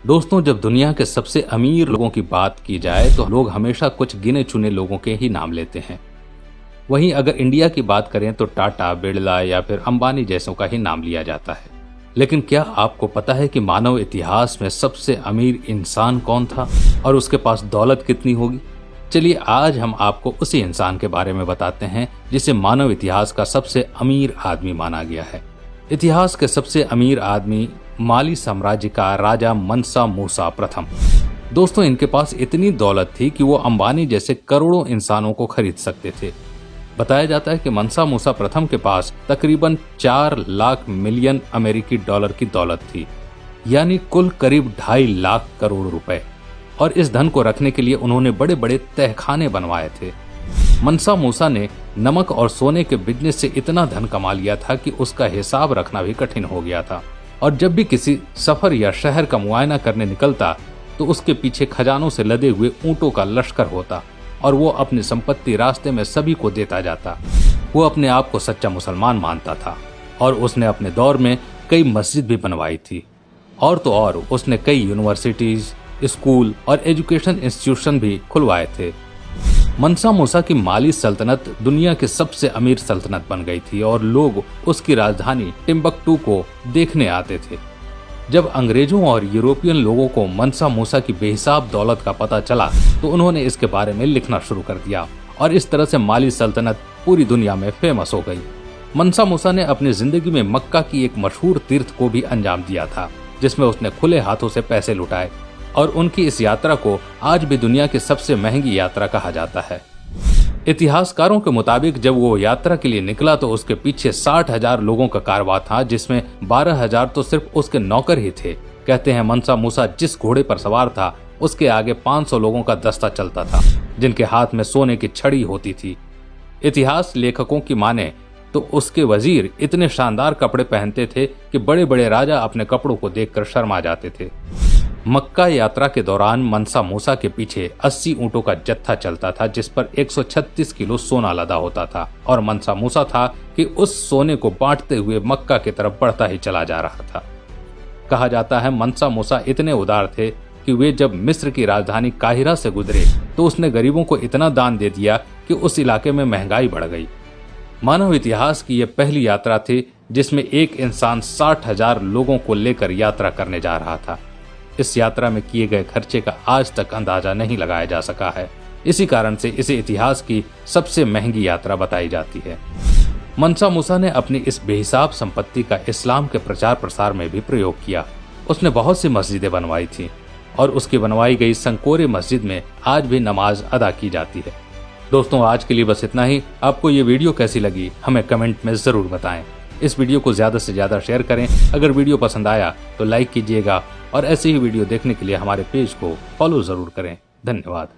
दोस्तों, जब दुनिया के सबसे अमीर लोगों की बात की जाए तो लोग हमेशा कुछ गिने चुने लोगों के ही नाम लेते हैं। वहीं अगर इंडिया की बात करें तो टाटा, बिरला या फिर अंबानी जैसों का ही नाम लिया जाता है। लेकिन क्या आपको पता है कि मानव इतिहास में सबसे अमीर इंसान कौन था और उसके पास दौलत कितनी होगी? चलिए आज हम आपको उसी इंसान के बारे में बताते हैं जिसे मानव इतिहास का सबसे अमीर आदमी माना गया है। इतिहास के सबसे अमीर आदमी माली साम्राज्य का राजा मनसा मूसा प्रथम। दोस्तों, इनके पास इतनी दौलत थी कि वो अंबानी जैसे करोड़ों इंसानों को खरीद सकते थे। बताया जाता है कि मनसा मूसा प्रथम के पास तकरीबन 4 लाख मिलियन अमेरिकी डॉलर की दौलत थी, यानी कुल करीब 2.5 लाख करोड़ रुपए। और इस धन को रखने के लिए उन्होंने बड़े बड़े तहखाने बनवाए थे। मनसा मूसा ने नमक और सोने के बिजनेस से इतना धन कमा लिया था कि उसका हिसाब रखना भी कठिन हो गया था। और जब भी किसी सफर या शहर का मुआयना करने निकलता तो उसके पीछे खजानों से लदे हुए ऊंटों का लश्कर होता और वो अपनी संपत्ति रास्ते में सभी को देता जाता। वो अपने आप को सच्चा मुसलमान मानता था और उसने अपने दौर में कई मस्जिद भी बनवाई थी। और तो और उसने कई यूनिवर्सिटीज, स्कूल और एजुकेशन इंस्टीट्यूशन भी खुलवाए थे। मनसा मूसा की माली सल्तनत दुनिया की सबसे अमीर सल्तनत बन गई थी और लोग उसकी राजधानी टिम्बकटू को देखने आते थे। जब अंग्रेजों और यूरोपियन लोगों को मनसा मूसा की बेहिसाब दौलत का पता चला तो उन्होंने इसके बारे में लिखना शुरू कर दिया और इस तरह से माली सल्तनत पूरी दुनिया में फेमस हो गई। मनसा मूसा ने अपनी जिंदगी में मक्का की एक मशहूर तीर्थ को भी अंजाम दिया था, जिसमें उसने खुले हाथों से पैसे लुटाए और उनकी इस यात्रा को आज भी दुनिया की सबसे महंगी यात्रा कहा जाता है। इतिहासकारों के मुताबिक जब वो यात्रा के लिए निकला तो उसके पीछे 60,000 लोगों का कारवां था, जिसमें 12,000 तो सिर्फ उसके नौकर ही थे। कहते हैं मनसा मूसा जिस घोड़े पर सवार था उसके आगे 500 लोगों का दस्ता चलता था, जिनके हाथ में सोने की छड़ी होती थी। इतिहास लेखकों की माने तो उसके वजीर इतने शानदार कपड़े पहनते थे कि बड़े बड़े राजा अपने कपड़ों को देखकर शर्मा जाते थे। मक्का यात्रा के दौरान मनसा मूसा के पीछे 80 ऊंटों का जत्था चलता था, जिस पर 136 किलो सोना लदा होता था और मनसा मूसा था कि उस सोने को बांटते हुए मक्का की तरफ बढ़ता ही चला जा रहा था। कहा जाता है मनसा मूसा इतने उदार थे कि वे जब मिस्र की राजधानी काहिरा से गुजरे तो उसने गरीबों को इतना दान दे दिया कि उस इलाके में महंगाई बढ़ गई। मानव इतिहास की यह पहली यात्रा थी जिसमें एक इंसान 60,000 लोगों को लेकर यात्रा करने जा रहा था। इस यात्रा में किए गए खर्चे का आज तक अंदाजा नहीं लगाया जा सका है। इसी कारण से इसे इतिहास की सबसे महंगी यात्रा बताई जाती है। मनसा मूसा ने अपनी इस बेहिसाब संपत्ति का इस्लाम के प्रचार प्रसार में भी प्रयोग किया। उसने बहुत सी मस्जिदें बनवाई थी और उसकी बनवाई गई संकोरे मस्जिद में आज भी नमाज अदा की जाती है। दोस्तों, आज के लिए बस इतना ही। आपको ये वीडियो कैसी लगी हमें कमेंट में जरूर बताएं। इस वीडियो को ज्यादा से ज्यादा शेयर करें। अगर वीडियो पसंद आया तो लाइक कीजिएगा और ऐसे ही वीडियो देखने के लिए हमारे पेज को फॉलो जरूर करें। धन्यवाद।